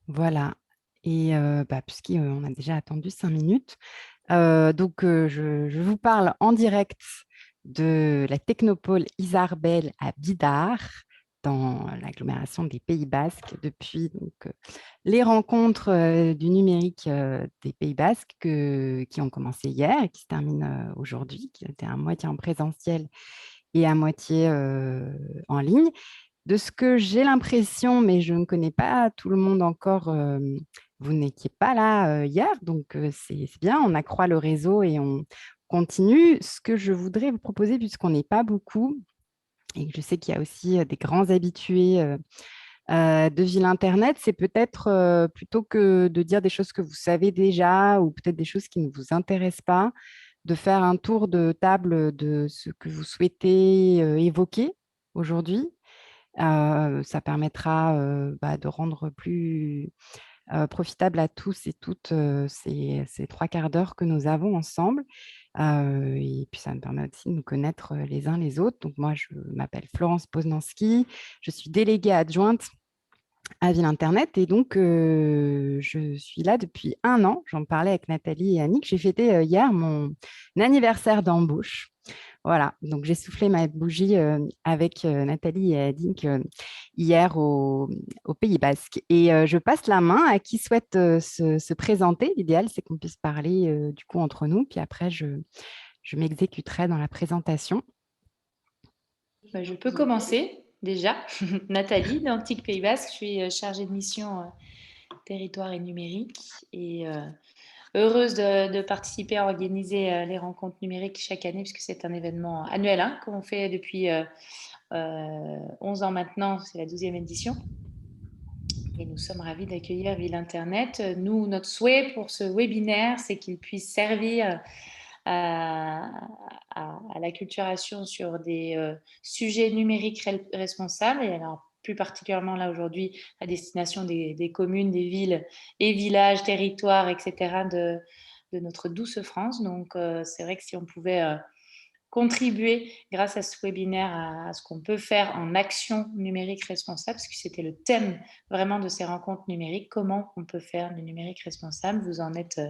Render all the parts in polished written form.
Voilà. Et puisqu'on a déjà attendu 5 minutes, je vous parle en direct de la Technopole Isarbel à Bidart, dans l'agglomération des Pays Basques, depuis les rencontres du numérique des Pays Basques qui ont commencé hier et qui se terminent aujourd'hui, qui étaient à moitié en présentiel et à moitié en ligne. De ce que j'ai l'impression, mais je ne connais pas tout le monde encore, vous n'étiez pas là hier, donc c'est bien, on accroît le réseau et on continue. Ce que je voudrais vous proposer, puisqu'on n'est pas beaucoup, et que je sais qu'il y a aussi des grands habitués de Ville Internet, c'est peut-être plutôt que de dire des choses que vous savez déjà ou peut-être des choses qui ne vous intéressent pas, de faire un tour de table de ce que vous souhaitez évoquer aujourd'hui. Ça permettra de rendre plus profitable à tous et toutes ces 3 quarts d'heure que nous avons ensemble. Et puis, ça me permet aussi de nous connaître les uns les autres. Donc, moi, je m'appelle Florence Poznanski, je suis déléguée adjointe à Ville Internet et donc je suis là depuis 1 an. J'en parlais avec Nathalie et Annick. J'ai fêté hier mon anniversaire d'embauche. Voilà, donc j'ai soufflé ma bougie avec Nathalie et Annick hier au Pays Basque. Et je passe la main à qui souhaite se présenter. L'idéal, c'est qu'on puisse parler du coup entre nous. Puis après, je m'exécuterai dans la présentation. Je peux commencer déjà. Nathalie, d'Antique Pays Basque, je suis chargée de mission territoire et numérique et heureuse de participer à organiser les rencontres numériques chaque année puisque c'est un événement annuel qu'on fait depuis 11 ans maintenant, c'est la 12e édition. Et nous sommes ravis d'accueillir Ville Internet. Nous, notre souhait pour ce webinaire, c'est qu'il puisse servir à l'acculturation sur des sujets numériques responsables. Et alors, plus particulièrement là aujourd'hui, à destination des communes, des villes et villages, territoires, etc. de notre douce France. Donc, c'est vrai que si on pouvait contribuer grâce à ce webinaire à ce qu'on peut faire en action numérique responsable, parce que c'était le thème vraiment de ces rencontres numériques, comment on peut faire du numérique responsable. Vous en êtes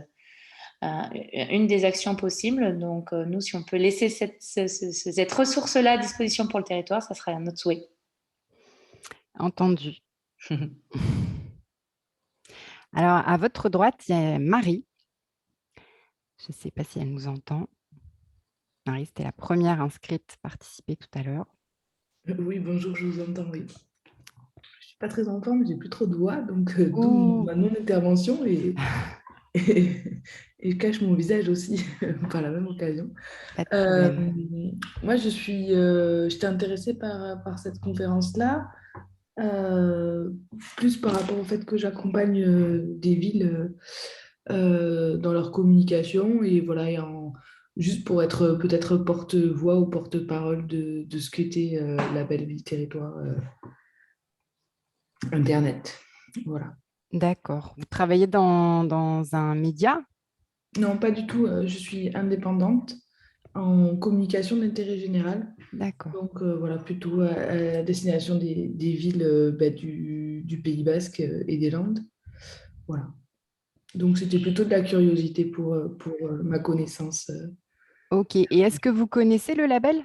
une des actions possibles. Donc, nous, si on peut laisser cette ressource-là à disposition pour le territoire, ça serait notre souhait. Entendu. Alors, à votre droite, il y a Marie. Je ne sais pas si elle nous entend. Marie, c'était la première inscrite participer tout à l'heure. Oui, bonjour, je vous entends, oui. Je ne suis pas très en forme, j'ai plus trop de voix, donc d'où Ouh. ma non-intervention et je cache mon visage aussi par la même occasion. Pas de Euh, problème. Moi, j'étais intéressée par cette conférence-là, plus par rapport au fait que j'accompagne des villes dans leur communication et voilà, juste pour être peut-être porte-voix ou porte-parole de ce qu'était la belle ville territoire Internet. Voilà. D'accord. Vous travaillez dans un média? Non, pas du tout. Je suis indépendante en communication d'intérêt général. D'accord. Donc voilà, plutôt à destination des villes du Pays Basque et des Landes. Voilà. Donc c'était plutôt de la curiosité pour ma connaissance. Ok. Et est-ce que vous connaissez le label?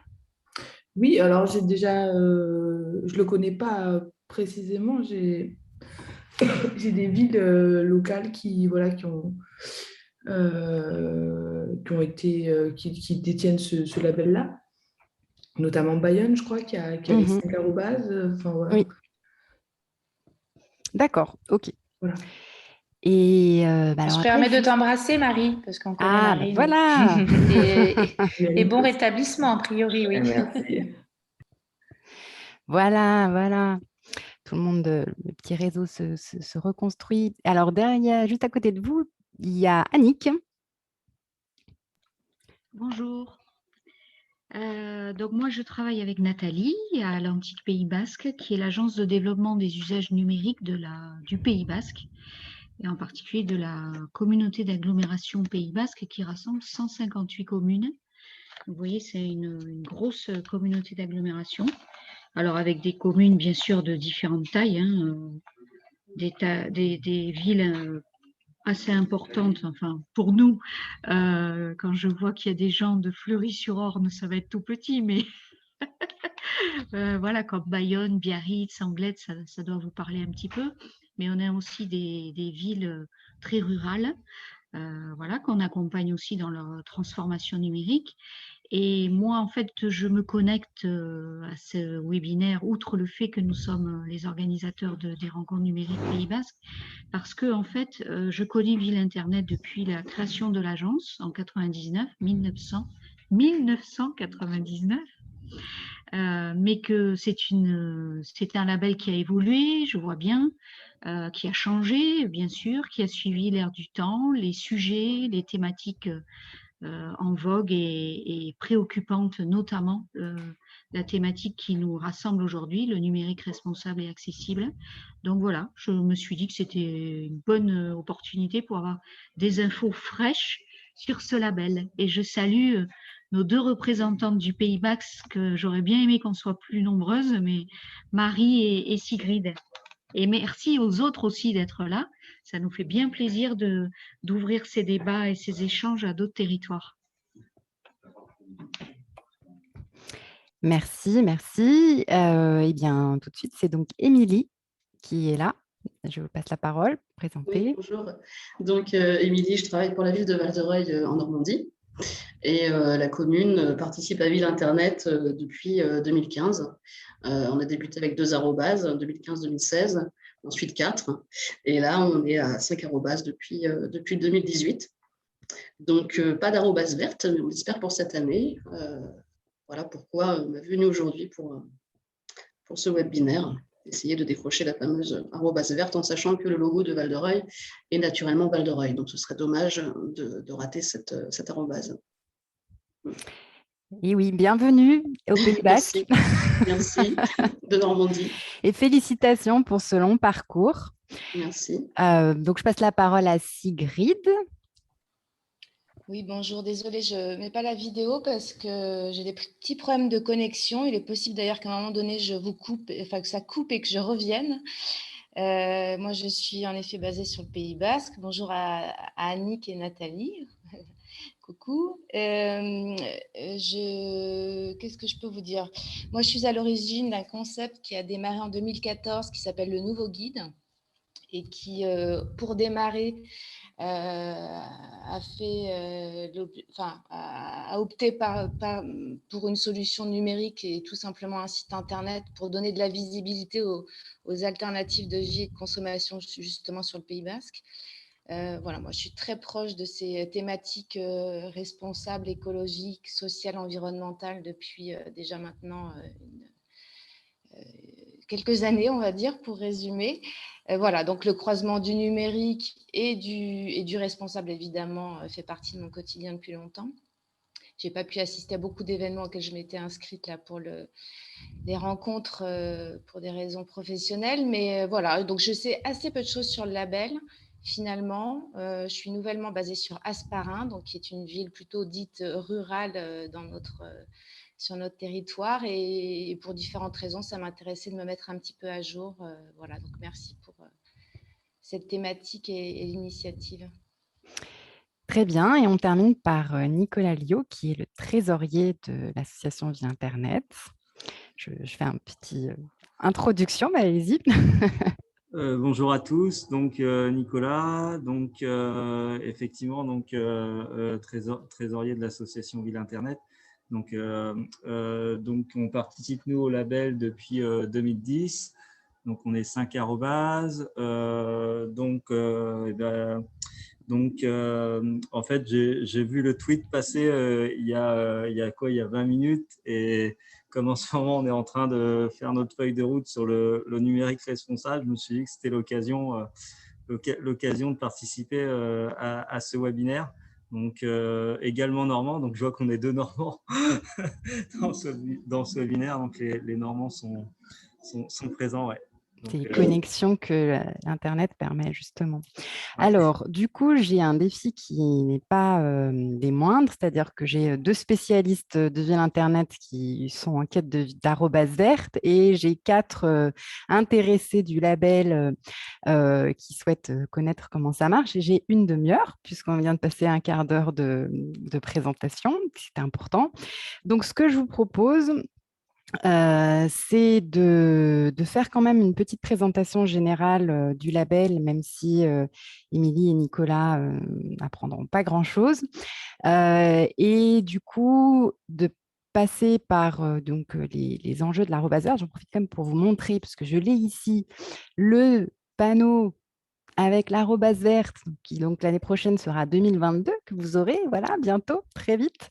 Oui, alors je le connais pas précisément. J'ai des villes locales voilà, qui détiennent ce label-là, notamment Bayonne, je crois, qui a les Mhm. 5 arrobases. Enfin, voilà. Oui. D'accord. Ok. Voilà. Et alors Je après, permets de juste... t'embrasser, Marie, parce qu'on connaît Ah, Marie, nous. voilà. Et bon rétablissement, a priori, oui. Merci. Voilà, voilà. Tout le monde, le petit réseau se reconstruit. Alors derrière, juste à côté de vous, il y a Annick. Bonjour. Donc moi, je travaille avec Nathalie à l'Antique Pays Basque, qui est l'agence de développement des usages numériques du Pays Basque, et en particulier de la communauté d'agglomération Pays Basque qui rassemble 158 communes. Vous voyez, c'est une grosse communauté d'agglomération. Alors avec des communes, bien sûr, de différentes tailles, des villes assez importantes, enfin pour nous, quand je vois qu'il y a des gens de Fleury-sur-Orne, ça va être tout petit, mais voilà, comme Bayonne, Biarritz, Anglet, ça doit vous parler un petit peu. Mais on a aussi des villes très rurales, voilà, qu'on accompagne aussi dans leur transformation numérique. Et moi, en fait, je me connecte à ce webinaire, outre le fait que nous sommes les organisateurs des rencontres numériques Pays Basque, parce que, en fait, je connais Ville Internet depuis la création de l'agence en 1999, mais que c'est un label qui a évolué, je vois bien, qui a changé, bien sûr, qui a suivi l'ère du temps, les sujets, les thématiques en vogue et préoccupante, notamment la thématique qui nous rassemble aujourd'hui, le numérique responsable et accessible. Donc voilà, je me suis dit que c'était une bonne opportunité pour avoir des infos fraîches sur ce label. Et je salue nos deux représentantes du Pays Basque, que j'aurais bien aimé qu'on soit plus nombreuses, mais Marie et Sigrid. Et merci aux autres aussi d'être là. Ça nous fait bien plaisir d'ouvrir ces débats et ces échanges à d'autres territoires. Merci, merci. Eh bien, tout de suite, c'est donc Émilie qui est là. Je vous passe la parole, présenter. Oui, bonjour. Donc, Émilie, je travaille pour la ville de Val-de-Reuil en Normandie. Et la commune participe à Ville Internet depuis 2015. On a débuté avec 2 arrobases, 2015-2016, ensuite 4. Et là, on est à 5 arrobases depuis 2018. Donc, pas d'arrobase verte, mais on espère pour cette année. Voilà pourquoi on est venu aujourd'hui pour ce webinaire, essayer de décrocher la fameuse arrobase verte en sachant que le logo de Val-de-Reuil est naturellement Val-de-Reuil. Donc, ce serait dommage de rater cette arrobase. Et oui, bienvenue au Pays Basque. Merci de Normandie. Et félicitations pour ce long parcours. Merci. Donc, je passe la parole à Sigrid. Oui, bonjour. Désolée, je ne mets pas la vidéo parce que j'ai des petits problèmes de connexion. Il est possible d'ailleurs qu'à un moment donné, je vous coupe, enfin que ça coupe et que je revienne. Moi, je suis en effet basée sur le Pays Basque. Bonjour à Annick et Nathalie. Coucou. Qu'est-ce que je peux vous dire? Moi, je suis à l'origine d'un concept qui a démarré en 2014 qui s'appelle le Nouveau Guide et qui, pour démarrer, a opté pour une solution numérique et tout simplement un site internet pour donner de la visibilité aux alternatives de vie et de consommation justement sur le Pays Basque. Voilà, moi je suis très proche de ces thématiques responsables, écologiques, sociales, environnementales depuis déjà maintenant quelques années, on va dire, pour résumer. Voilà, donc le croisement du numérique et du responsable, évidemment, fait partie de mon quotidien depuis longtemps. Je n'ai pas pu assister à beaucoup d'événements auxquels je m'étais inscrite là pour les rencontres pour des raisons professionnelles. Mais voilà, donc je sais assez peu de choses sur le label, finalement. Je suis nouvellement basée sur Hasparren, donc, qui est une ville plutôt dite rurale sur notre territoire. Et pour différentes raisons, ça m'intéressait de me mettre un petit peu à jour. Voilà, donc merci pour cette thématique et l'initiative. Très bien, et on termine par Nicolas Liot, qui est le trésorier de l'association Ville Internet. Je fais un petit introduction, mais allez-y. Bonjour à tous, donc Nicolas, donc effectivement donc trésorier de l'association Ville Internet. Donc on participe nous au label depuis 2010. Donc on est 5 arrobases. En fait, j'ai vu le tweet passer il y a 20 minutes, et comme en ce moment on est en train de faire notre feuille de route sur le numérique responsable, je me suis dit que c'était l'occasion de participer à ce webinaire. Donc également normand, donc je vois qu'on est 2 Normands dans ce webinaire, donc les Normands sont présents, ouais. ces Donc, connexions que l'Internet permet justement. ouais. Alors, du coup, j'ai un défi qui n'est pas des moindres, c'est-à-dire que j'ai 2 spécialistes de ville Internet qui sont en quête d'arrobase verte et j'ai 4 intéressés du label qui souhaitent connaître comment ça marche. Et j'ai une demi-heure, puisqu'on vient de passer un quart d'heure de présentation, c'était important. Donc, ce que je vous propose, c'est de faire quand même une petite présentation générale du label, même si Émilie et Nicolas n'apprendront pas grand-chose. Et du coup, de passer par donc, les enjeux de l'arrobaseur. J'en profite quand même pour vous montrer, parce que je l'ai ici, le panneau avec l'arrobase verte, qui donc l'année prochaine sera 2022, que vous aurez, voilà, bientôt, très vite.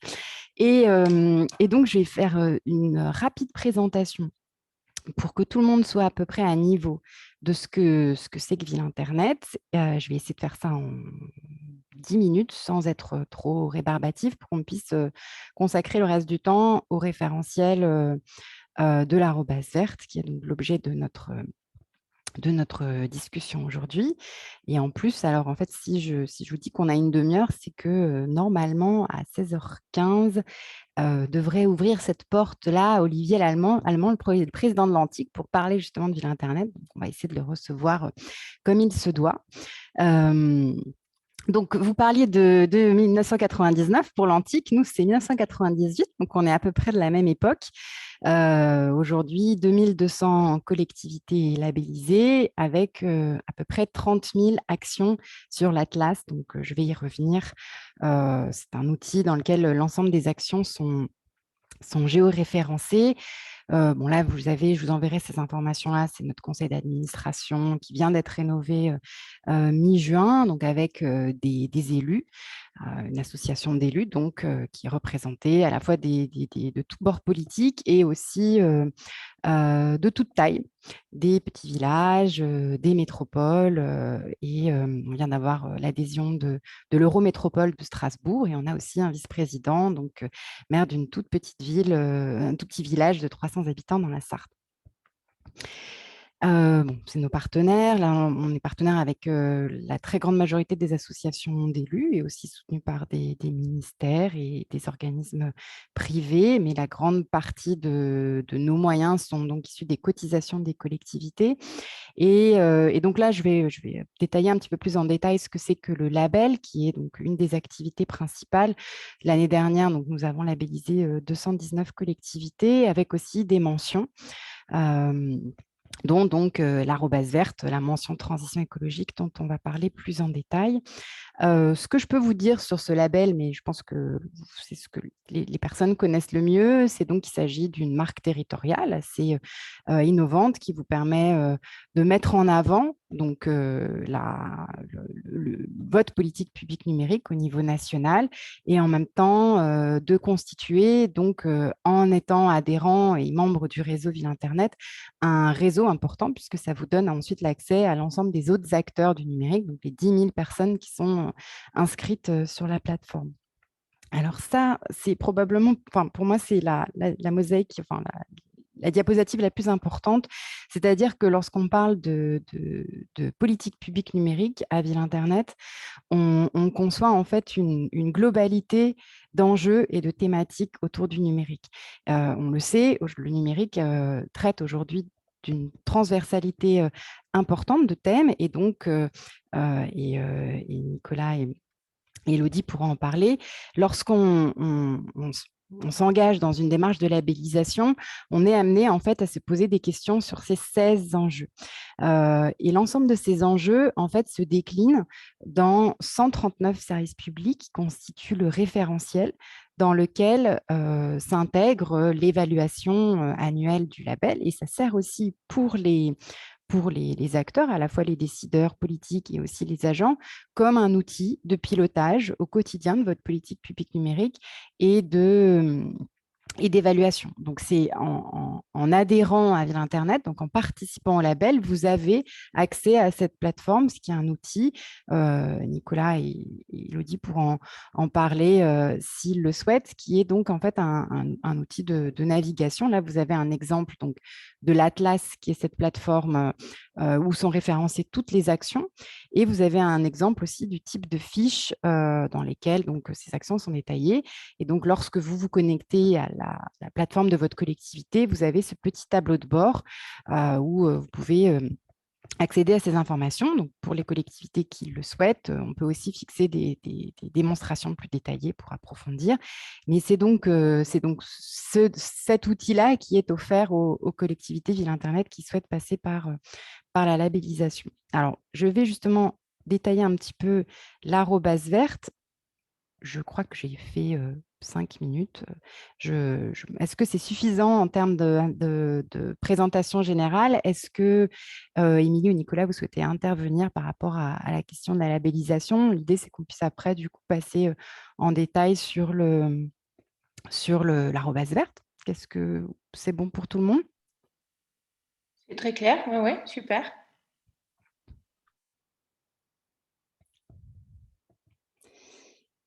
Et donc, je vais faire une rapide présentation pour que tout le monde soit à peu près à niveau de ce que c'est que Ville Internet. Je vais essayer de faire ça en 10 minutes sans être trop rébarbatif pour qu'on puisse consacrer le reste du temps au référentiel de l'arrobase verte, qui est donc l'objet de notre discussion aujourd'hui. Et en plus, alors en fait, si je vous dis qu'on a une demi-heure, c'est que normalement, à 16h15, devrait ouvrir cette porte-là, Olivier Allemand, le président de l'Antique, pour parler justement de Ville Internet. Donc, on va essayer de le recevoir comme il se doit. Donc, vous parliez de 1999 pour l'Antique. Nous, c'est 1998, donc on est à peu près de la même époque. Aujourd'hui, 2200 collectivités labellisées avec à peu près 30 000 actions sur l'Atlas. Donc, je vais y revenir. C'est un outil dans lequel l'ensemble des actions sont géoréférencées. Bon, là, je vous enverrai ces informations-là. C'est notre conseil d'administration qui vient d'être rénové mi-juin, donc avec des élus, une association d'élus, donc qui est représentée à la fois de tous bords politiques et aussi de toute taille, des petits villages, des métropoles. Et on vient d'avoir l'adhésion de l'Eurométropole de Strasbourg. Et on a aussi un vice-président, donc maire d'une toute petite ville, un tout petit village de 300 habitants dans la Sarthe. Bon, c'est nos partenaires. Là, on est partenaire avec la très grande majorité des associations d'élus et aussi soutenu par des ministères et des organismes privés. Mais la grande partie de nos moyens sont donc issus des cotisations des collectivités. Et donc là, je vais détailler un petit peu plus en détail ce que c'est que le label, qui est donc une des activités principales. L'année dernière, donc, nous avons labellisé 219 collectivités avec aussi des mentions. Dont donc l'arrobase verte, la mention transition écologique dont on va parler plus en détail. Ce que je peux vous dire sur ce label, mais je pense que c'est ce que les personnes connaissent le mieux, c'est donc qu'il s'agit d'une marque territoriale assez innovante qui vous permet de mettre en avant donc, votre politique publique numérique au niveau national et en même temps de constituer, donc, en étant adhérent et membre du réseau Ville Internet, un réseau important puisque ça vous donne ensuite l'accès à l'ensemble des autres acteurs du numérique, donc les 10 000 personnes qui sont inscrites sur la plateforme. Alors ça, c'est probablement, enfin, pour moi, c'est la mosaïque, enfin, la diapositive la plus importante, c'est-à-dire que lorsqu'on parle de politique publique numérique à Ville Internet, on conçoit en fait une globalité d'enjeux et de thématiques autour du numérique. On le sait, le numérique traite aujourd'hui d'une transversalité importante de thèmes, et donc, et Nicolas et Élodie pourra en parler, lorsqu'on s'engage dans une démarche de labellisation, on est amené en fait à se poser des questions sur ces 16 enjeux. Et l'ensemble de ces enjeux en fait se déclinent dans 139 services publics qui constituent le référentiel dans lequel s'intègre l'évaluation annuelle du label, et ça sert aussi pour les acteurs, à la fois les décideurs politiques et aussi les agents, comme un outil de pilotage au quotidien de votre politique publique numérique et et d'évaluation. Donc, c'est en adhérant à Ville Internet, donc en participant au label, vous avez accès à cette plateforme, ce qui est un outil. Nicolas et Elodie pourront en parler s'ils le souhaitent, qui est donc en fait un outil de navigation. Là, vous avez un exemple donc, de l'Atlas, qui est cette plateforme où sont référencées toutes les actions. Et vous avez un exemple aussi du type de fiches dans lesquelles donc, ces actions sont détaillées. Et donc, lorsque vous vous connectez à la plateforme de votre collectivité, vous avez ce petit tableau de bord où vous pouvez accéder à ces informations. Donc, pour les collectivités qui le souhaitent, on peut aussi fixer des démonstrations plus détaillées pour approfondir. Mais c'est donc, cet outil-là qui est offert aux collectivités Ville Internet qui souhaitent passer par la labellisation. Alors, je vais justement détailler un petit peu l'arobase verte. Je crois que j'ai fait 5 minutes. Est-ce que c'est suffisant en termes de présentation générale? Est-ce que, Émilie ou Nicolas, vous souhaitez intervenir par rapport à la question de la labellisation? L'idée, c'est qu'on puisse après, du coup, passer en détail sur l'arobase verte. Qu'est-ce que c'est bon pour tout le monde? C'est très clair, oui, super.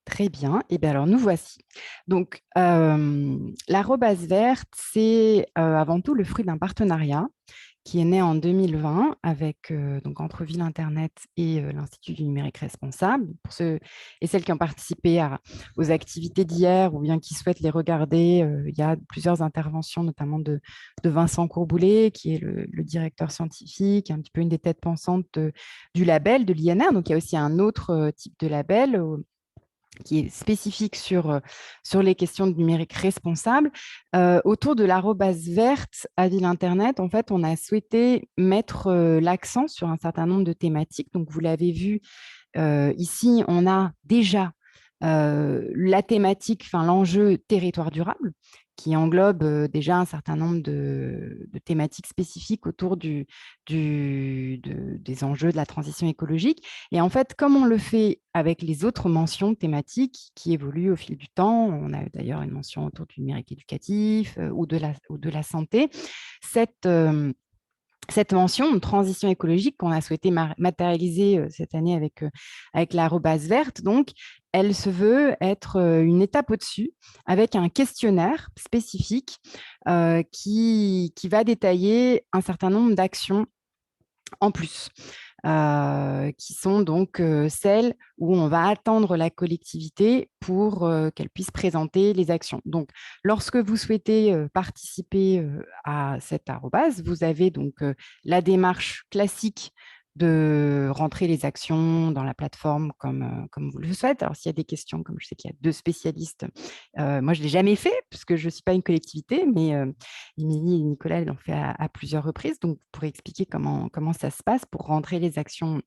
Très bien. Et bien alors, nous voici. Donc, l'arobase verte, c'est avant tout le fruit d'un partenariat qui est né en 2020 avec, donc, entre Ville Internet et l'Institut du numérique responsable. Pour ceux et celles qui ont participé aux activités d'hier ou bien qui souhaitent les regarder, il y a plusieurs interventions, notamment de Vincent Courboulet, qui est le directeur scientifique, un petit peu une des têtes pensantes du label, de l'INR. Donc, il y a aussi un autre type de label qui est spécifique sur les questions de numérique responsable. Autour de l'arobase verte à Ville Internet, en fait, on a souhaité mettre l'accent sur un certain nombre de thématiques. Donc, vous l'avez vu, ici, on a déjà la thématique, enfin l'enjeu territoire durable, qui englobe déjà un certain nombre de thématiques spécifiques autour des enjeux de la transition écologique. Et en fait, comme on le fait avec les autres mentions thématiques qui évoluent au fil du temps, on a d'ailleurs une mention autour du numérique éducatif ou de la santé, cette mention de transition écologique qu'on a souhaité matérialiser cette année avec l'arobase verte, donc, elle se veut être une étape au-dessus avec un questionnaire spécifique qui va détailler un certain nombre d'actions en plus, qui sont donc celles où on va attendre la collectivité pour qu'elle puisse présenter les actions. Donc, lorsque vous souhaitez participer à cette arobase, vous avez donc la démarche classique de rentrer les actions dans la plateforme comme vous le souhaitez. Alors, s'il y a des questions, comme je sais qu'il y a 2 spécialistes, moi, je ne l'ai jamais fait puisque je ne suis pas une collectivité, mais Émilie et Nicolas l'ont fait à plusieurs reprises. Donc, vous pourrez expliquer comment ça se passe pour rentrer les actions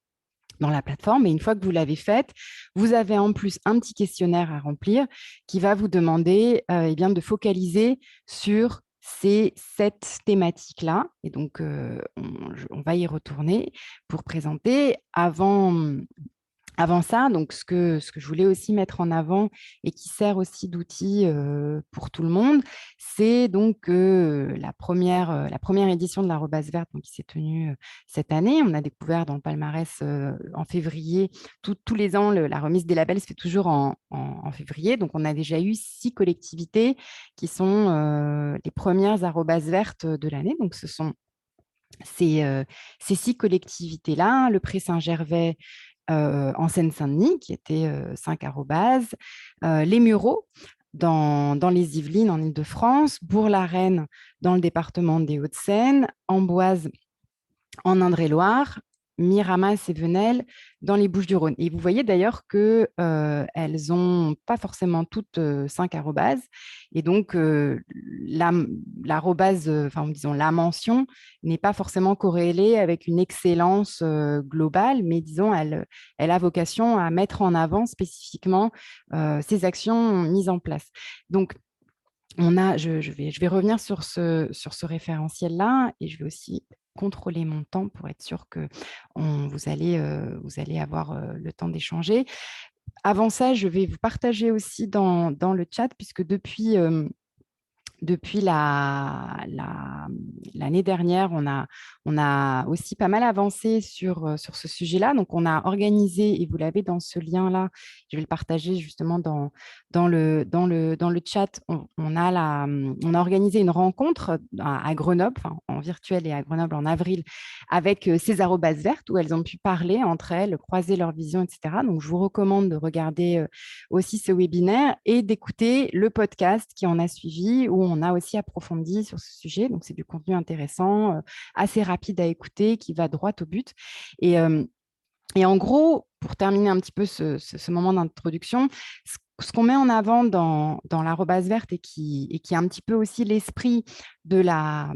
dans la plateforme. Et une fois que vous l'avez faite, vous avez en plus un petit questionnaire à remplir qui va vous demander de focaliser sur ces 7 thématiques-là. Et donc, on va y retourner pour présenter. Avant ça, donc ce que je voulais aussi mettre en avant et qui sert aussi d'outil pour tout le monde, c'est donc la première édition de l'arobase verte qui s'est tenue cette année. On a découvert dans le palmarès en février, tous les ans, la remise des labels se fait toujours en février. Donc, on a déjà eu 6 collectivités qui sont les premières arobase vertes de l'année. Donc, ce sont ces 6 collectivités-là, le Pré Saint-Gervais, en Seine-Saint-Denis, qui était 5 arrobases, les Mureaux dans les Yvelines en Île-de-France, Bourg-la-Reine dans le département des Hauts-de-Seine, Amboise en Indre-et-Loire, Miramas et Venelle dans les Bouches-du-Rhône. Et vous voyez d'ailleurs qu'elles n'ont pas forcément toutes 5 arrobases. Et donc, l'arrobase, disons la mention, n'est pas forcément corrélée avec une excellence globale, mais disons, elle a vocation à mettre en avant spécifiquement ces actions mises en place. Donc, je vais revenir sur ce référentiel-là et je vais aussi contrôler mon temps pour être sûr que vous allez avoir le temps d'échanger. Avant ça, je vais vous partager aussi dans le chat, puisque depuis depuis l'année dernière, on a aussi pas mal avancé sur ce sujet-là. Donc, on a organisé, et vous l'avez dans ce lien-là, je vais le partager justement dans le chat, on a organisé une rencontre à Grenoble, enfin, en virtuel et à Grenoble en avril, avec ces arrobas vertes où elles ont pu parler entre elles, croiser leurs visions, etc. Donc, je vous recommande de regarder aussi ce webinaire et d'écouter le podcast qui en a suivi où on a aussi approfondi sur ce sujet. Donc, c'est du contenu intéressant, assez rapide à écouter, qui va droit au but. Et en gros, pour terminer un petit peu ce moment d'introduction, ce qu'on met en avant dans l'arobase verte et qui est un petit peu aussi l'esprit de la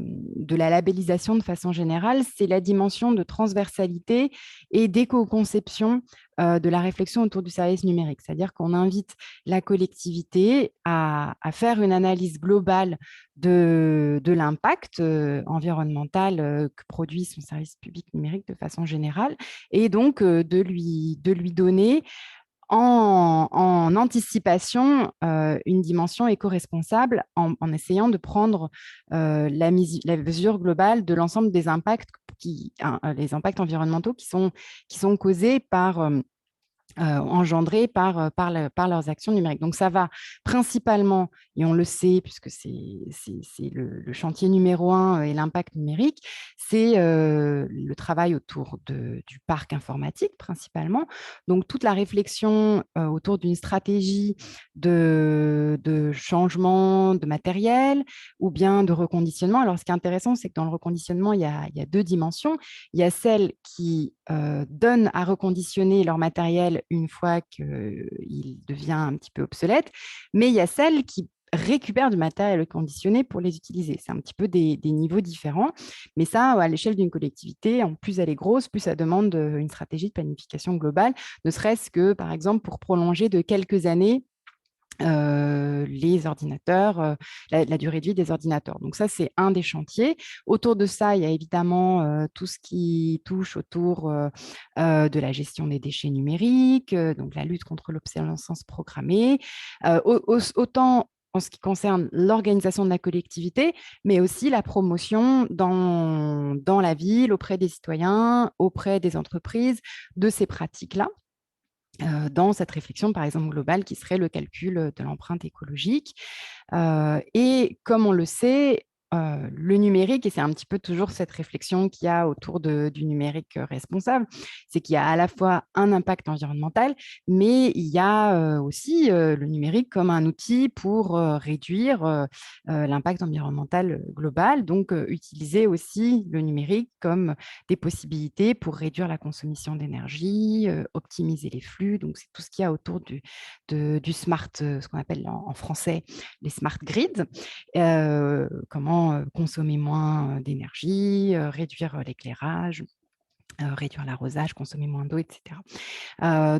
labellisation de façon générale, c'est la dimension de transversalité et d'éco-conception de la réflexion autour du service numérique. C'est-à-dire qu'on invite la collectivité à faire une analyse globale de l'impact environnemental que produit son service public numérique de façon générale et donc de lui donner en anticipation une dimension éco-responsable en essayant de prendre la mesure globale de l'ensemble des impacts, les impacts environnementaux qui sont causés par engendrés par leurs actions numériques. Donc, ça va principalement, et on le sait, puisque c'est le chantier numéro 1 et l'impact numérique, c'est le travail autour du parc informatique principalement. Donc, toute la réflexion autour d'une stratégie de changement de matériel ou bien de reconditionnement. Alors, ce qui est intéressant, c'est que dans le reconditionnement, il y a 2 dimensions. Il y a celle qui donnent à reconditionner leur matériel une fois qu'il devient un petit peu obsolète, mais il y a celles qui récupèrent du matériel reconditionné pour les utiliser. C'est un petit peu des niveaux différents, mais ça, à l'échelle d'une collectivité, en plus elle est grosse, plus ça demande une stratégie de planification globale, ne serait-ce que, par exemple, pour prolonger de quelques années les ordinateurs, la durée de vie des ordinateurs. Donc ça, c'est un des chantiers. Autour de ça, il y a évidemment tout ce qui touche autour de la gestion des déchets numériques, donc la lutte contre l'obsolescence programmée, autant en ce qui concerne l'organisation de la collectivité, mais aussi la promotion dans la ville, auprès des citoyens, auprès des entreprises, de ces pratiques-là. Dans cette réflexion, par exemple, globale, qui serait le calcul de l'empreinte écologique. Et comme on le sait, le numérique, et c'est un petit peu toujours cette réflexion qu'il y a autour du numérique responsable, c'est qu'il y a à la fois un impact environnemental, mais il y a aussi le numérique comme un outil pour réduire l'impact environnemental global, donc utiliser aussi le numérique comme des possibilités pour réduire la consommation d'énergie, optimiser les flux. Donc, c'est tout ce qu'il y a autour du smart, ce qu'on appelle en français les smart grids. Comment consommer moins d'énergie, réduire l'éclairage, réduire l'arrosage, consommer moins d'eau, etc.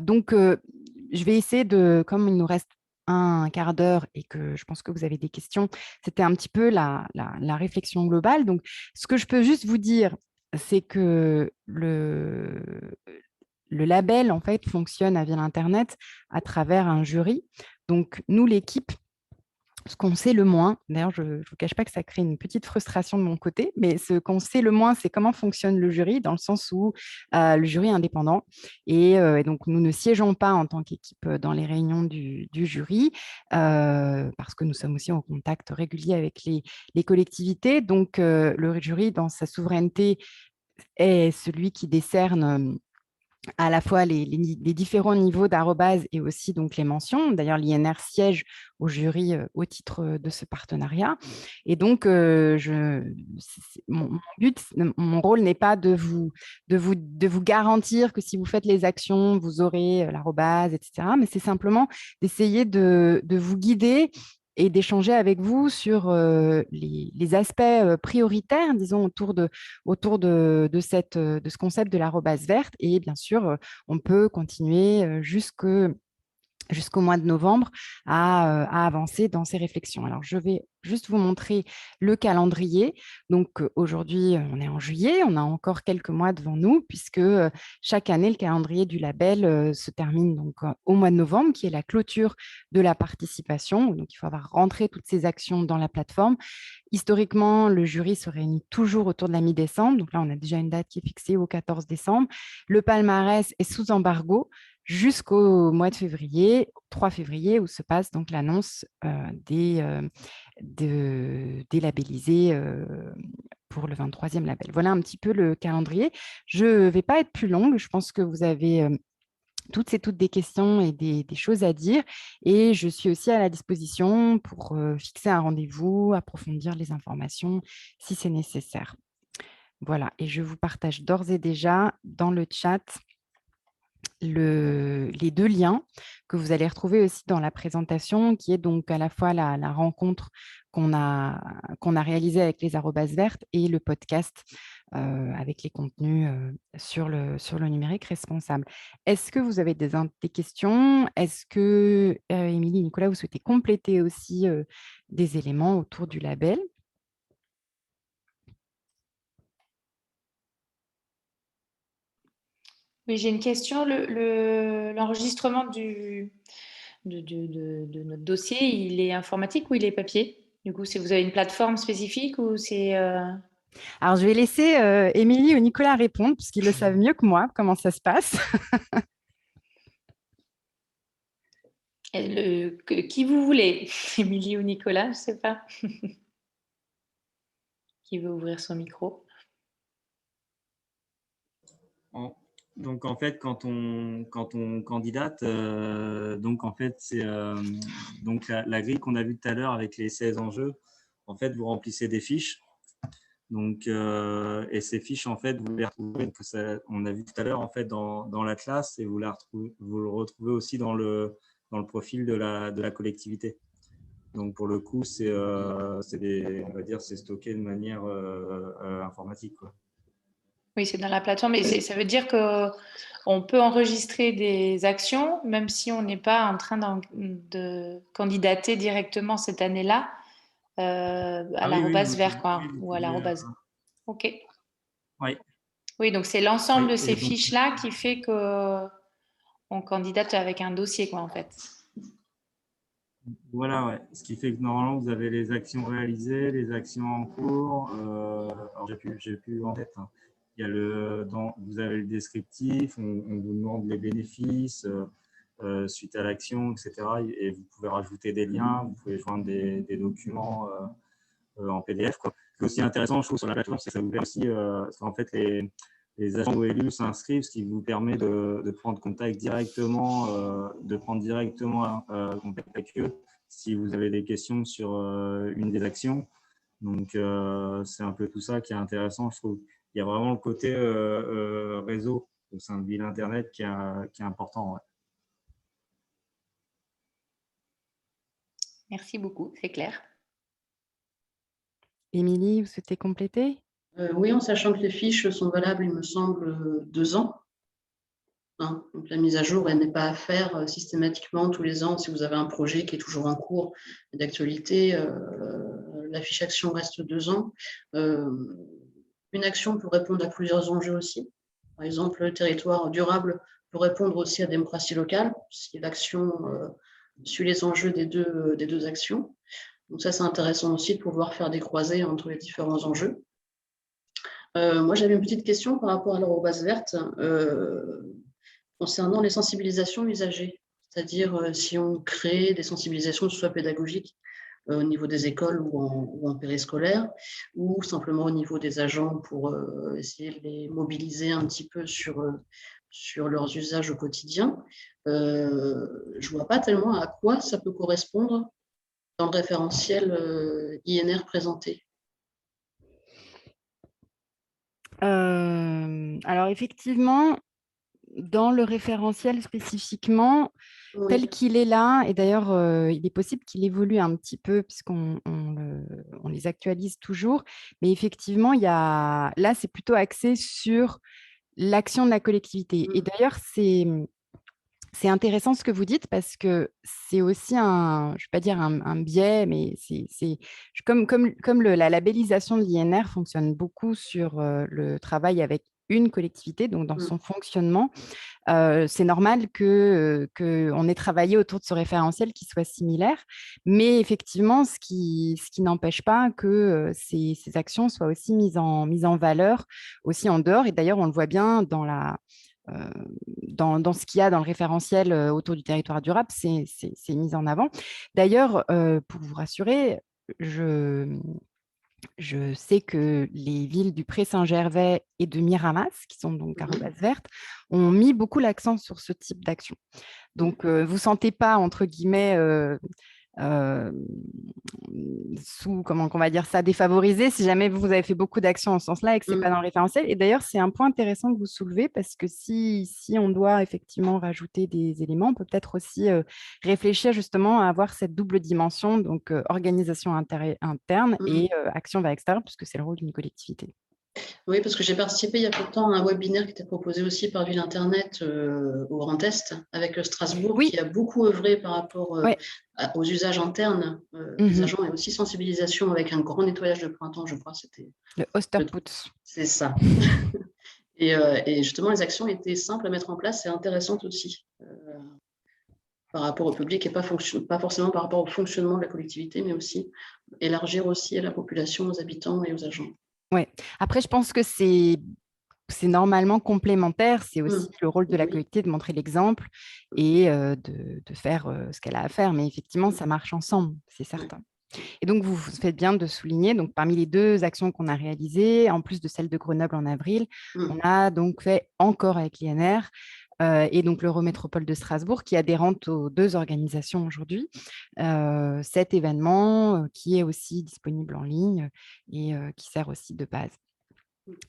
Donc, je vais essayer de, comme il nous reste un quart d'heure et que je pense que vous avez des questions, c'était un petit peu la réflexion globale. Donc, ce que je peux juste vous dire, c'est que le label, en fait, fonctionne à Ville Internet à travers un jury. Donc, nous, l'équipe, ce qu'on sait le moins, d'ailleurs, je ne vous cache pas que ça crée une petite frustration de mon côté, mais ce qu'on sait le moins, c'est comment fonctionne le jury, dans le sens où le jury est indépendant. Et donc, nous ne siégeons pas en tant qu'équipe dans les réunions du jury, parce que nous sommes aussi en contact régulier avec les collectivités. Donc, le jury, dans sa souveraineté, est celui qui décerne à la fois les différents niveaux d'arrobase et aussi donc les mentions. D'ailleurs, l'INR siège au jury au titre de ce partenariat. Et donc, mon but, mon rôle n'est pas de vous garantir que si vous faites les actions, vous aurez l'arrobase, etc. Mais c'est simplement d'essayer de vous guider et d'échanger avec vous sur les aspects prioritaires, disons, autour de ce concept de l'arrobase verte. Et bien sûr, on peut continuer jusqu'au mois de novembre à avancer dans ces réflexions. Alors, je vais juste vous montrer le calendrier. Donc, aujourd'hui, on est en juillet, on a encore quelques mois devant nous, puisque chaque année, le calendrier du label se termine donc, au mois de novembre, qui est la clôture de la participation. Donc, il faut avoir rentré toutes ces actions dans la plateforme. Historiquement, le jury se réunit toujours autour de la mi-décembre. Donc là, on a déjà une date qui est fixée au 14 décembre. Le palmarès est sous embargo jusqu'au mois de février, 3 février, où se passe donc l'annonce des labellisés pour le 23e label. Voilà un petit peu le calendrier. Je ne vais pas être plus longue. Je pense que vous avez toutes des questions et des choses à dire. Et je suis aussi à la disposition pour fixer un rendez-vous, approfondir les informations si c'est nécessaire. Voilà, et je vous partage d'ores et déjà dans le chat les 2 liens que vous allez retrouver aussi dans la présentation, qui est donc à la fois la rencontre qu'on a réalisée avec les arrobas vertes et le podcast avec les contenus sur le numérique responsable. Est-ce que vous avez des questions? Est-ce que, Émilie, Nicolas, vous souhaitez compléter aussi des éléments autour du label? Oui, j'ai une question. L'enregistrement de notre dossier, il est informatique ou il est papier? Du coup, si vous avez une plateforme spécifique ou c'est… Alors, je vais laisser Émilie ou Nicolas répondre, puisqu'ils le savent mieux que moi, comment ça se passe. Qui vous voulez, Émilie ou Nicolas, je ne sais pas. Qui veut ouvrir son micro? Donc, en fait, quand on candidate, donc en fait, c'est donc la grille qu'on a vue tout à l'heure avec les 16 enjeux. En fait, vous remplissez des fiches. Donc, et ces fiches, en fait, vous les retrouvez. On a vu tout à l'heure, en fait, dans l'Atlas, et vous le retrouvez aussi dans le profil de la collectivité. Donc, pour le coup, on va dire, c'est stocké de manière informatique, quoi. Oui, c'est dans la plateforme. Et ça veut dire qu'on peut enregistrer des actions, même si on n'est pas en train de candidater directement cette année-là à l'arobase vert, quoi, ou à l'arobase. OK. Oui. Oui, donc c'est l'ensemble de ces donc, fiches-là qui fait qu'on candidate avec un dossier, quoi, en fait. Voilà, ouais. Ce qui fait que normalement, vous avez les actions réalisées, les actions en cours. Alors, j'ai plus en tête. Hein. Il y a vous avez le descriptif, on vous demande les bénéfices suite à l'action, etc. Et vous pouvez rajouter des liens, vous pouvez joindre des documents en PDF, quoi. Ce qui est aussi intéressant, je trouve, sur la plateforme, c'est que ça vous permet aussi, parce qu'en fait, les agents OLU s'inscrivent, ce qui vous permet de prendre contact directement, contact avec eux si vous avez des questions sur une des actions. Donc, c'est un peu tout ça qui est intéressant, je trouve. Il y a vraiment le côté réseau au sein de Ville Internet qui est important. Ouais. Merci beaucoup, c'est clair. Émilie, vous souhaitez compléter? Oui, en sachant que les fiches sont valables, il me semble, 2 ans. Hein, donc la mise à jour, elle n'est pas à faire systématiquement tous les ans. Si vous avez un projet qui est toujours en cours d'actualité, la fiche action reste 2 ans. Une action peut répondre à plusieurs enjeux aussi. Par exemple, le territoire durable peut répondre aussi à démocratie locale, si l'action suit les enjeux des deux actions. Donc ça, c'est intéressant aussi de pouvoir faire des croisées entre les différents enjeux. Moi, j'avais une petite question par rapport à l'arobase verte concernant les sensibilisations usagers. C'est-à-dire si on crée des sensibilisations, soit pédagogiques, au niveau des écoles ou en périscolaire, ou simplement au niveau des agents pour essayer de les mobiliser un petit peu sur leurs usages au quotidien. Je ne vois pas tellement à quoi ça peut correspondre dans le référentiel INR présenté. Alors, effectivement, dans le référentiel spécifiquement, Oui. tel qu'il est là, et d'ailleurs, il est possible qu'il évolue un petit peu puisqu'on les actualise toujours, mais effectivement, là, c'est plutôt axé sur l'action de la collectivité. Et d'ailleurs, c'est intéressant ce que vous dites parce que c'est aussi je ne vais pas dire un biais, mais comme la labellisation de l'INR fonctionne beaucoup sur le travail avec une collectivité, donc dans son fonctionnement, c'est normal qu'on ait travaillé autour de ce référentiel qui soit similaire, mais effectivement, ce qui n'empêche pas que ces actions soient aussi mises en valeur, aussi en dehors. Et d'ailleurs, on le voit bien dans ce qu'il y a dans le référentiel autour du territoire durable, c'est mis en avant. D'ailleurs, pour vous rassurer, je sais que les villes du Pré-Saint-Gervais et de Miramas, qui sont donc arrobas vertes, ont mis beaucoup l'accent sur ce type d'action. Donc, vous ne sentez pas, entre guillemets, comment on va dire ça, défavorisé si jamais vous avez fait beaucoup d'actions en ce sens-là et que ce n'est pas dans le référentiel. Et d'ailleurs, c'est un point intéressant que vous soulevez parce que si on doit effectivement rajouter des éléments, on peut peut-être aussi réfléchir justement à avoir cette double dimension, donc organisation interne et action vers l'extérieur, puisque c'est le rôle d'une collectivité. Oui, parce que j'ai participé il y a peu de temps à un webinaire qui était proposé aussi par Ville Internet au Grand Est avec Strasbourg, qui a beaucoup œuvré par rapport aux usages internes des agents et aussi sensibilisation avec un grand nettoyage de printemps, je crois. C'était le Osterputz. C'est ça. et justement, les actions étaient simples à mettre en place et intéressantes aussi par rapport au public et pas forcément par rapport au fonctionnement de la collectivité, mais aussi élargir aussi à la population, aux habitants et aux agents. Oui. Après, je pense que c'est normalement complémentaire. C'est aussi le rôle de la collectivité de montrer l'exemple et de faire ce qu'elle a à faire. Mais effectivement, ça marche ensemble, c'est certain. Et donc, vous faites bien de souligner, donc, parmi les 2 actions qu'on a réalisées, en plus de celle de Grenoble en avril, on a donc fait encore avec l'INR et donc l'Eurométropole de Strasbourg, qui est adhérente aux 2 organisations aujourd'hui, cet événement qui est aussi disponible en ligne et qui sert aussi de base.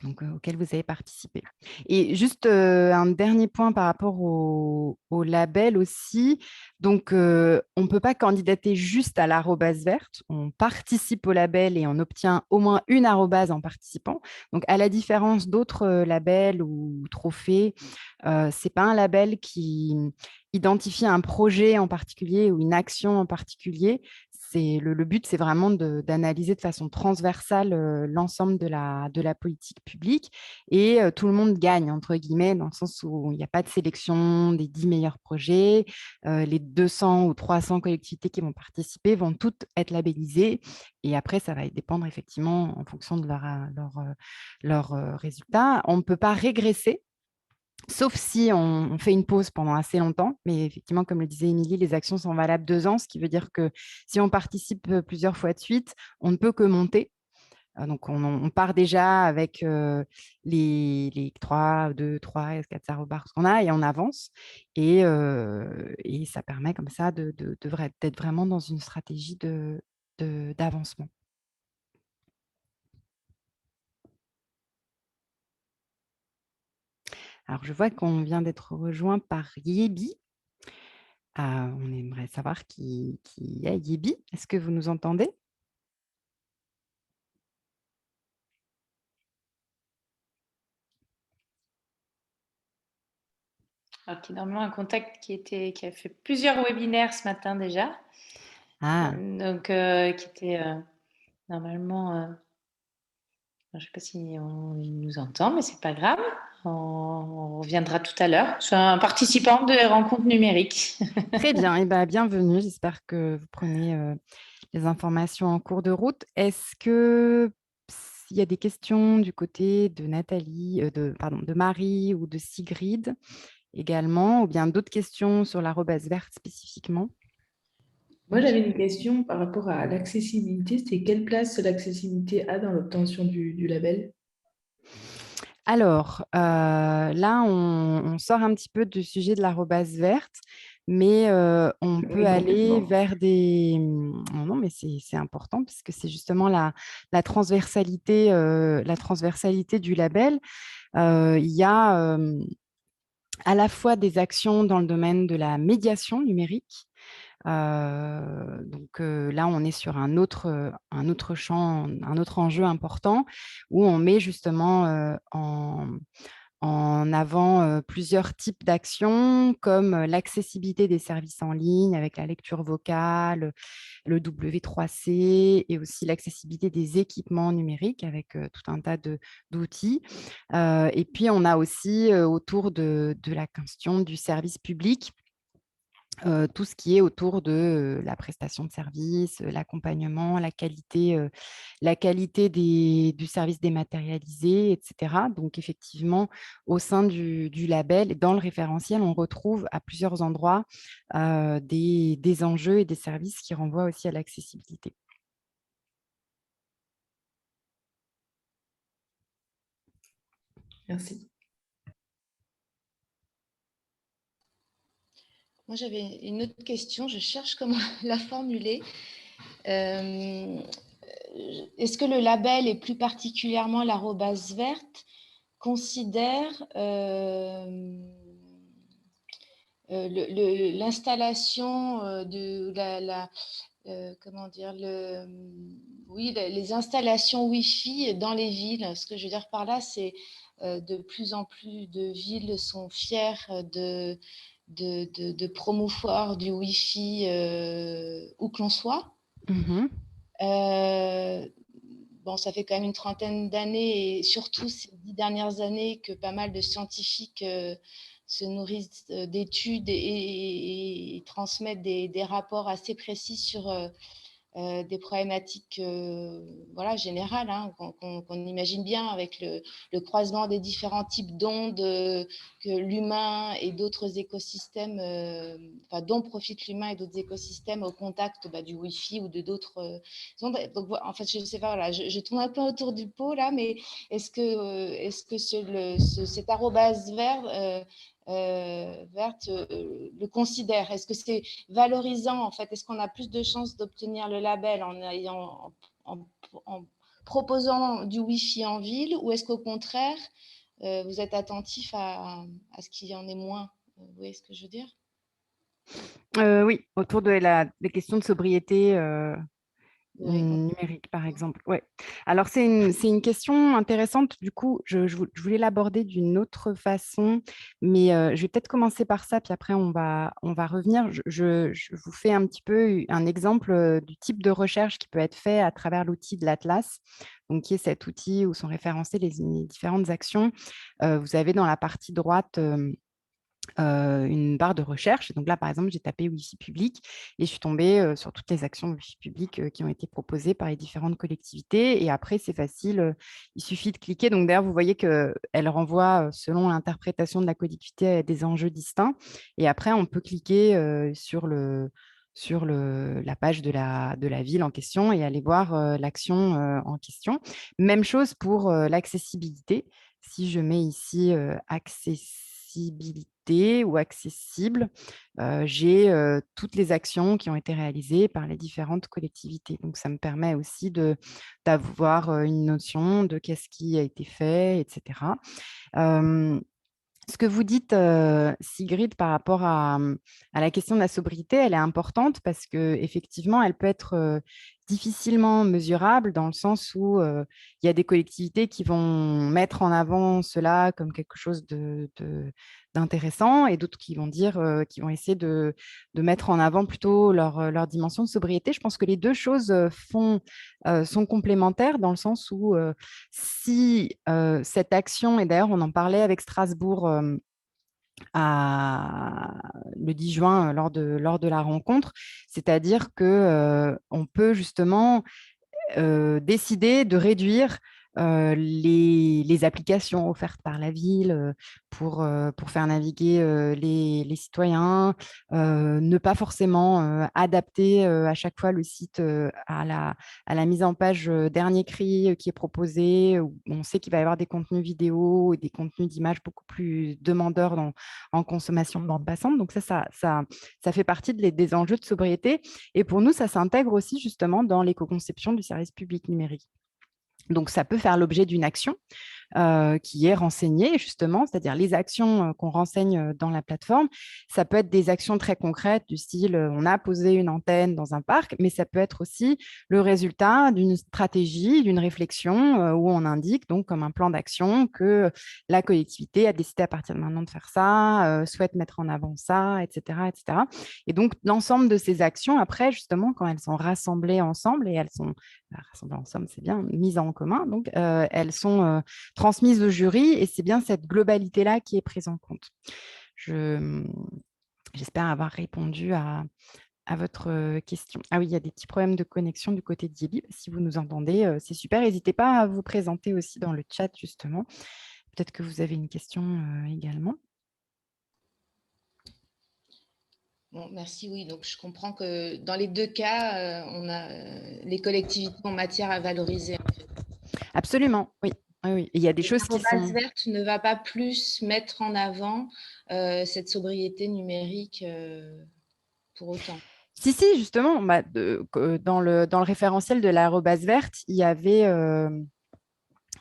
Donc, auquel vous avez participé. Et juste un dernier point par rapport au label aussi. Donc, on ne peut pas candidater juste à l'arrobase verte. On participe au label et on obtient au moins une arrobase en participant. Donc, à la différence d'autres labels ou trophées, ce n'est pas un label qui identifie un projet en particulier ou une action en particulier. Le but, c'est vraiment d'analyser de façon transversale l'ensemble de la politique publique et tout le monde gagne, entre guillemets, dans le sens où il n'y a pas de sélection des 10 meilleurs projets. Les 200 ou 300 collectivités qui vont participer vont toutes être labellisées et après, ça va dépendre effectivement en fonction de leurs résultats. On ne peut pas régresser. Sauf si on fait une pause pendant assez longtemps. Mais effectivement, comme le disait Émilie, les actions sont valables 2 ans, ce qui veut dire que si on participe plusieurs fois de suite, on ne peut que monter. Donc, on part déjà avec les 3, 2, 3, 4 arrobas qu'on a et on avance. Et ça permet comme ça d'être vraiment dans une stratégie d'avancement. Alors, je vois qu'on vient d'être rejoint par Yebi. On aimerait savoir qui est Yebi. Est-ce que vous nous entendez? Alors, qui est normalement un contact qui a fait plusieurs webinaires ce matin déjà. Donc, qui était normalement... je ne sais pas si il nous entend, mais ce n'est pas grave. On reviendra tout à l'heure. Je suis un participant de rencontres numériques. Très bien, et bienvenue. J'espère que vous prenez les informations en cours de route. Est-ce que s'il y a des questions du côté de Nathalie, de Marie ou de Sigrid également, ou bien d'autres questions sur l'arrobase verte spécifiquement? Moi, j'avais une question par rapport à l'accessibilité. C'est quelle place l'accessibilité a dans l'obtention du label? Alors, là, on sort un petit peu du sujet de l'arrobase verte, mais on peut aller vers des... Non, mais c'est important parce que c'est justement la transversalité du label. Il y a à la fois des actions dans le domaine de la médiation numérique. Donc là, on est sur un autre champ, un autre enjeu important où on met justement en avant plusieurs types d'actions comme l'accessibilité des services en ligne avec la lecture vocale, le W3C et aussi l'accessibilité des équipements numériques avec tout un tas d'outils. Et puis, on a aussi autour de la question du service public, tout ce qui est autour de la prestation de services, l'accompagnement, la qualité du service dématérialisé, etc. Donc, effectivement, au sein du label, dans le référentiel, on retrouve à plusieurs endroits des enjeux et des services qui renvoient aussi à l'accessibilité. Merci. Moi, j'avais une autre question. Je cherche comment la formuler. Est-ce que le label, et plus particulièrement l'arrobase verte, considère l'installation de comment dire, oui, les installations Wi-Fi dans les villes? Ce que je veux dire par là, c'est de plus en plus de villes sont fières de promouvoir du Wi-Fi où que l'on soit. Bon, ça fait quand même une trentaine d'années et surtout ces 10 dernières années que pas mal de scientifiques se nourrissent d'études et transmettent des rapports assez précis sur des problématiques voilà, générales, hein, qu'on imagine bien avec le croisement des différents types d'ondes que l'humain et d'autres écosystèmes, enfin, dont profite l'humain et d'autres écosystèmes au contact du Wi-Fi ou de d'autres ondes. Donc, en fait, je ne sais pas, voilà, je tourne un peu autour du pot là, mais est-ce que cet arrobase vert verte le considère? Est-ce que c'est valorisant en fait? Est-ce qu'on a plus de chances d'obtenir le label en proposant du Wi-Fi en ville, ou est-ce qu'au contraire, vous êtes attentif à ce qu'il y en ait moins? Vous voyez ce que je veux dire? Oui, autour des questions de sobriété Oui. numérique, par exemple. Ouais. Alors, c'est une question intéressante. Du coup, je voulais l'aborder d'une autre façon, mais je vais peut-être commencer par ça, puis après, on va revenir. Je vous fais un petit peu un exemple du type de recherche qui peut être fait à travers l'outil de l'Atlas, donc qui est cet outil où sont référencées les différentes actions. Vous avez dans la partie droite une barre de recherche. Donc là, par exemple, j'ai tapé Wi-Fi public et je suis tombée sur toutes les actions Wi-Fi public qui ont été proposées par les différentes collectivités. Et après, c'est facile, il suffit de cliquer. Donc d'ailleurs, vous voyez qu'elle renvoie, selon l'interprétation de la collectivité, à des enjeux distincts. Et après, on peut cliquer sur la page de la ville en question et aller voir l'action en question. Même chose pour l'accessibilité. Si je mets ici accessibilité ou accessible, j'ai toutes les actions qui ont été réalisées par les différentes collectivités. Donc, ça me permet aussi d'avoir une notion de qu'est-ce qui a été fait, etc. Ce que vous dites, Sigrid, par rapport à la question de la sobriété, elle est importante parce qu'effectivement, elle peut être difficilement mesurable dans le sens où il y a des collectivités qui vont mettre en avant cela comme quelque chose d'intéressant et d'autres qui vont qui vont essayer de mettre en avant plutôt leur dimension de sobriété. Je pense que les deux choses sont complémentaires dans le sens où si cette action, et d'ailleurs on en parlait avec Strasbourg le 10 juin lors de la rencontre, c'est-à-dire qu'on peut justement décider de réduire les applications offertes par la ville pour faire naviguer les citoyens, ne pas forcément adapter à chaque fois le site à la mise en page dernier cri qui est proposé. Où on sait qu'il va y avoir des contenus vidéo et des contenus d'images beaucoup plus demandeurs en consommation de bande passante. Donc ça fait partie des enjeux de sobriété. Et pour nous, ça s'intègre aussi justement dans l'éco-conception du service public numérique. Donc, ça peut faire l'objet d'une action. qui est renseigné justement, c'est-à-dire les actions qu'on renseigne dans la plateforme. Ça peut être des actions très concrètes du style on a posé une antenne dans un parc, mais ça peut être aussi le résultat d'une stratégie, d'une réflexion où on indique donc comme un plan d'action que la collectivité a décidé à partir de maintenant de faire ça, souhaite mettre en avant ça, etc., etc. Et donc, l'ensemble de ces actions, après, justement, quand elles sont rassemblées ensemble, et elles sont rassemblées ensemble, c'est bien, mises en commun, donc elles sont transmises au jury, et c'est bien cette globalité-là qui est prise en compte. J'espère avoir répondu à votre question. Ah oui, il y a des petits problèmes de connexion du côté de Diebi. Si vous nous entendez, c'est super. N'hésitez pas à vous présenter aussi dans le chat, justement. Peut-être que vous avez une question également. Bon, merci, oui. Donc, je comprends que dans les deux cas, on a les collectivités en matière à valoriser. En fait. Absolument, oui. Oui. Il y a des choses qui sont… Verte ne va pas plus mettre en avant cette sobriété numérique pour autant. Si, justement, dans le référentiel de l'arobase verte, il y avait…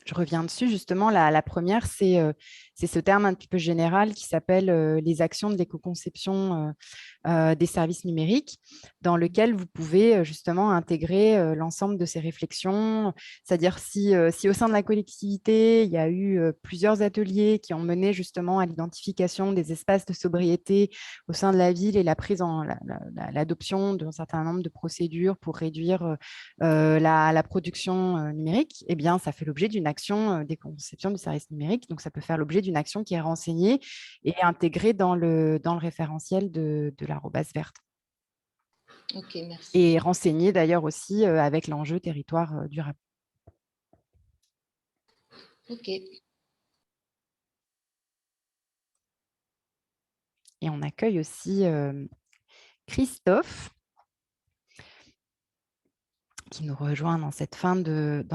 je reviens dessus, justement, la première, c'est ce terme un petit peu général qui s'appelle les actions de l'éco-conception des services numériques, dans lequel vous pouvez justement intégrer l'ensemble de ces réflexions. C'est-à-dire si au sein de la collectivité, il y a eu plusieurs ateliers qui ont mené justement à l'identification des espaces de sobriété au sein de la ville et la prise en l'adoption d'un certain nombre de procédures pour réduire la production numérique, eh bien, ça fait l'objet d'une action des conceptions du service numérique. Donc, ça peut faire l'objet d'une action qui est renseignée et intégrée dans le référentiel de l'arobase verte. Ok, merci. Et renseignée d'ailleurs aussi avec l'enjeu territoire durable. Ok. Et on accueille aussi Christophe, qui nous rejoint dans cette fin de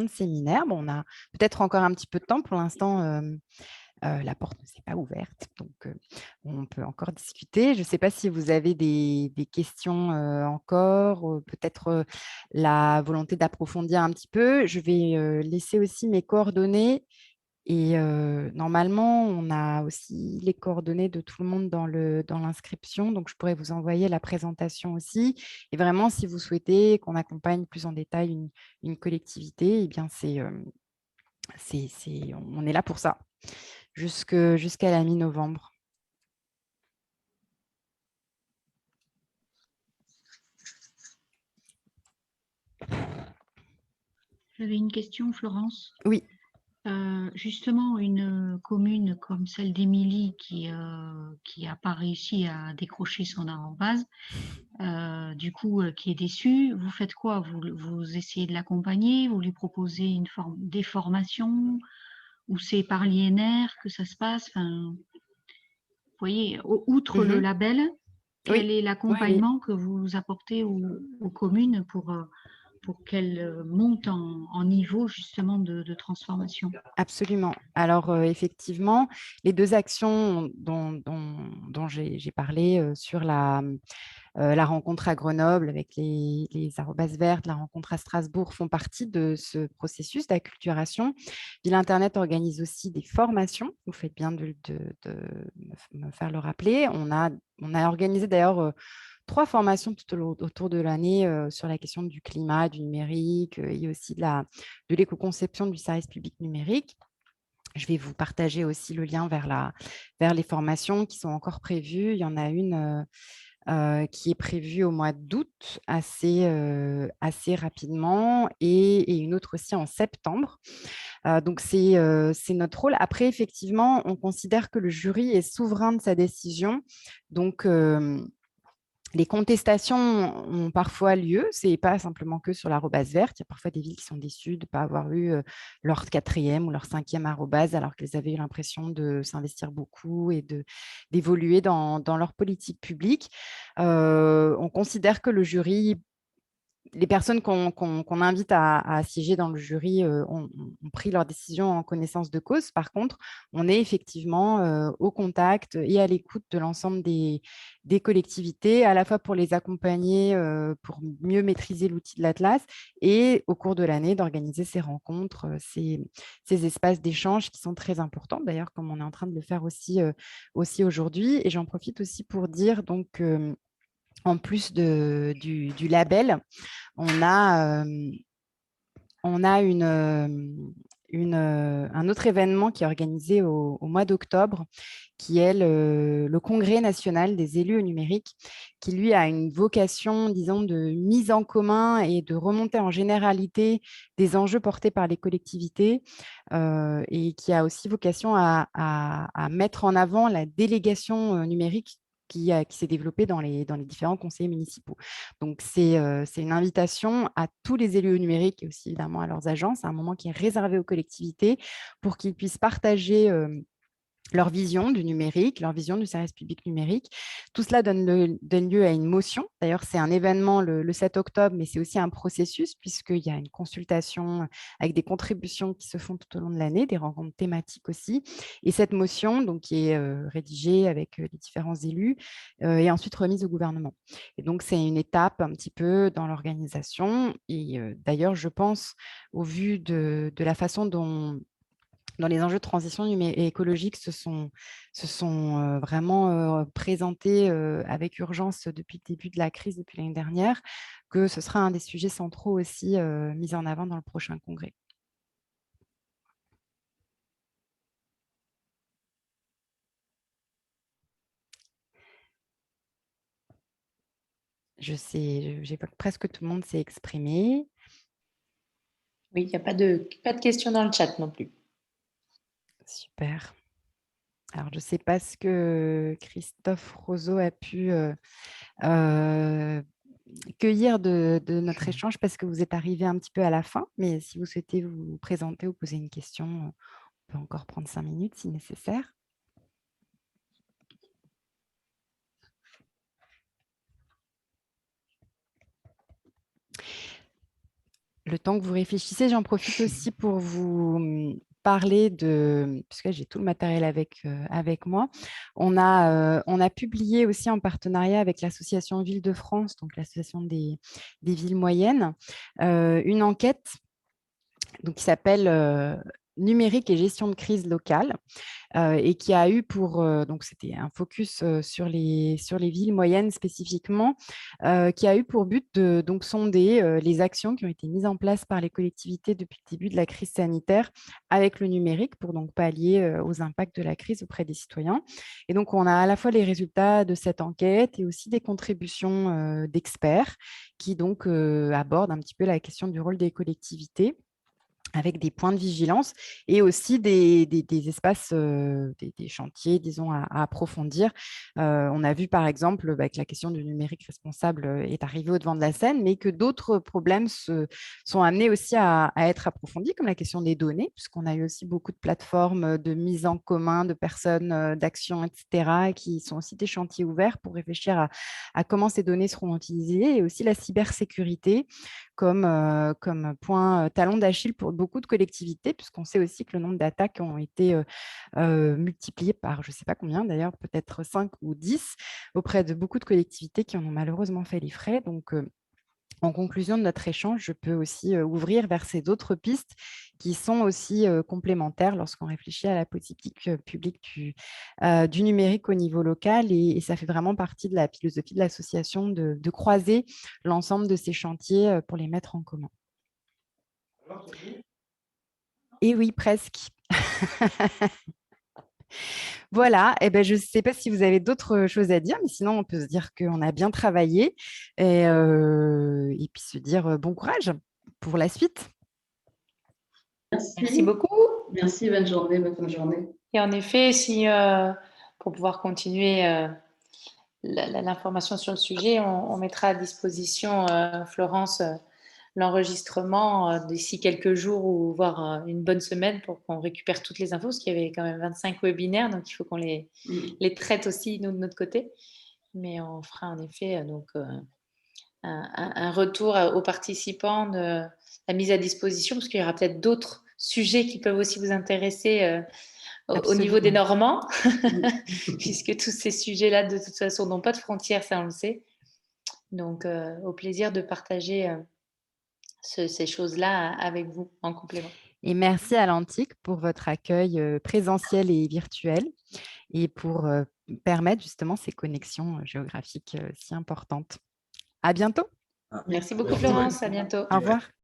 séminaire. Bon, on a peut-être encore un petit peu de temps. Pour l'instant, la porte ne s'est pas ouverte, donc on peut encore discuter. Je ne sais pas si vous avez des questions encore, peut-être la volonté d'approfondir un petit peu. Je vais laisser aussi mes coordonnées. Et normalement, on a aussi les coordonnées de tout le monde dans l'inscription. Donc, je pourrais vous envoyer la présentation aussi. Et vraiment, si vous souhaitez qu'on accompagne plus en détail une collectivité, eh bien, on est là pour ça, jusqu'à la mi-novembre. J'avais une question, Florence. Oui. Justement, une commune comme celle d'Émilie qui n'a pas réussi à décrocher son arrobase, du coup, qui est déçue, vous faites quoi? Vous essayez de l'accompagner, vous lui proposez des formations, ou c'est par l'INR que ça se passe? Enfin, vous voyez, outre le label, quel est l'accompagnement que vous apportez aux communes pour qu'elles montent en niveau justement de transformation? Absolument. Alors, effectivement, les deux actions dont j'ai parlé sur la rencontre à Grenoble avec les arobase vertes, la rencontre à Strasbourg font partie de ce processus d'acculturation. Ville Internet organise aussi des formations. Vous faites bien de me faire le rappeler. On a organisé d'ailleurs 3 formations tout autour de l'année sur la question du climat, du numérique et aussi de l'éco-conception du service public numérique. Je vais vous partager aussi le lien vers les formations qui sont encore prévues. Il y en a une qui est prévue au mois d'août assez rapidement et une autre aussi en septembre. Donc, c'est notre rôle. Après, effectivement, on considère que le jury est souverain de sa décision. Donc, les contestations ont parfois lieu, ce n'est pas simplement que sur l'arobase verte. Il y a parfois des villes qui sont déçues de ne pas avoir eu leur 4e ou leur 5e arobase alors qu'elles avaient eu l'impression de s'investir beaucoup et d'évoluer dans leur politique publique. On considère que le jury les personnes qu'on invite à siéger dans le jury ont pris leur décision en connaissance de cause. Par contre, on est effectivement au contact et à l'écoute de l'ensemble des collectivités, à la fois pour les accompagner, pour mieux maîtriser l'outil de l'Atlas, et au cours de l'année, d'organiser ces rencontres, ces espaces d'échange qui sont très importants, d'ailleurs, comme on est en train de le faire aussi aujourd'hui. Et j'en profite aussi pour dire, donc, en plus du label, on a un autre événement qui est organisé au mois d'octobre, qui est le Congrès national des élus au numérique, qui lui a une vocation, disons, de mise en commun et de remontée en généralité des enjeux portés par les collectivités, et qui a aussi vocation à mettre en avant la délégation numérique qui s'est développée dans les différents conseils municipaux. Donc, c'est une invitation à tous les élus numériques et aussi évidemment à leurs agences, à un moment qui est réservé aux collectivités pour qu'ils puissent partager leur vision du numérique, leur vision du service public numérique. Tout cela donne lieu à une motion. D'ailleurs, c'est un événement le 7 octobre, mais c'est aussi un processus puisqu'il y a une consultation avec des contributions qui se font tout au long de l'année, des rencontres thématiques aussi. Et cette motion, donc, qui est rédigée avec les différents élus, est ensuite remise au gouvernement. Et donc, c'est une étape un petit peu dans l'organisation. Et d'ailleurs, je pense, au vu de la façon dont dans les enjeux de transition écologique se sont vraiment présentés avec urgence depuis le début de la crise, depuis l'année dernière, que ce sera un des sujets centraux aussi mis en avant dans le prochain congrès. J'ai presque tout le monde s'est exprimé. Oui, il n'y a pas de questions dans le chat non plus. Super. Alors, je ne sais pas ce que Christophe Roseau a pu cueillir de notre échange, parce que vous êtes arrivé un petit peu à la fin, mais si vous souhaitez vous présenter ou poser une question, on peut encore prendre 5 minutes si nécessaire. Le temps que vous réfléchissez, j'en profite aussi pour vous parler puisque j'ai tout le matériel avec moi, on a publié aussi en partenariat avec l'association Ville de France, donc l'association des villes moyennes, une enquête donc, qui s'appelle Numérique et gestion de crise locale, et qui a eu donc c'était un focus sur les villes moyennes spécifiquement, qui a eu pour but de donc sonder les actions qui ont été mises en place par les collectivités depuis le début de la crise sanitaire avec le numérique pour donc pallier aux impacts de la crise auprès des citoyens. Et donc, on a à la fois les résultats de cette enquête et aussi des contributions d'experts qui donc abordent un petit peu la question du rôle des collectivités, avec des points de vigilance et aussi des espaces, des chantiers, disons, à approfondir. On a vu, par exemple, que la question du numérique responsable est arrivée au devant de la scène, mais que d'autres problèmes sont amenés aussi à être approfondis, comme la question des données, puisqu'on a eu aussi beaucoup de plateformes de mise en commun de personnes, d'actions, etc., qui sont aussi des chantiers ouverts pour réfléchir à comment ces données seront utilisées, et aussi la cybersécurité comme point talon d'Achille pour beaucoup de collectivités, puisqu'on sait aussi que le nombre d'attaques ont été multiplié par, je ne sais pas combien d'ailleurs, peut-être 5 ou 10 auprès de beaucoup de collectivités qui en ont malheureusement fait les frais. Donc, en conclusion de notre échange, je peux aussi ouvrir vers ces autres pistes qui sont aussi complémentaires lorsqu'on réfléchit à la politique publique du numérique au niveau local. Et ça fait vraiment partie de la philosophie de l'association de croiser l'ensemble de ces chantiers pour les mettre en commun. Et oui, presque. Voilà, et ben, je ne sais pas si vous avez d'autres choses à dire, mais sinon, on peut se dire qu'on a bien travaillé et puis se dire bon courage pour la suite. Merci beaucoup. Merci, bonne journée, bonne fin de journée. Et en effet, pour pouvoir continuer l'information sur le sujet, on mettra à disposition, Florence, l'enregistrement d'ici quelques jours ou voire une bonne semaine pour qu'on récupère toutes les infos, parce qu'il y avait quand même 25 webinaires, donc il faut qu'on les traite aussi, nous, de notre côté. Mais on fera en effet un retour aux participants de la mise à disposition, parce qu'il y aura peut-être d'autres sujets qui peuvent aussi vous intéresser au niveau des Normands, puisque tous ces sujets-là, de toute façon, n'ont pas de frontières, ça on le sait. Donc, au plaisir de partager ces choses-là avec vous en complément. Et merci à l'Antique pour votre accueil présentiel et virtuel et pour permettre justement ces connexions géographiques si importantes. À bientôt. Merci beaucoup, Florence. À bientôt. Au revoir.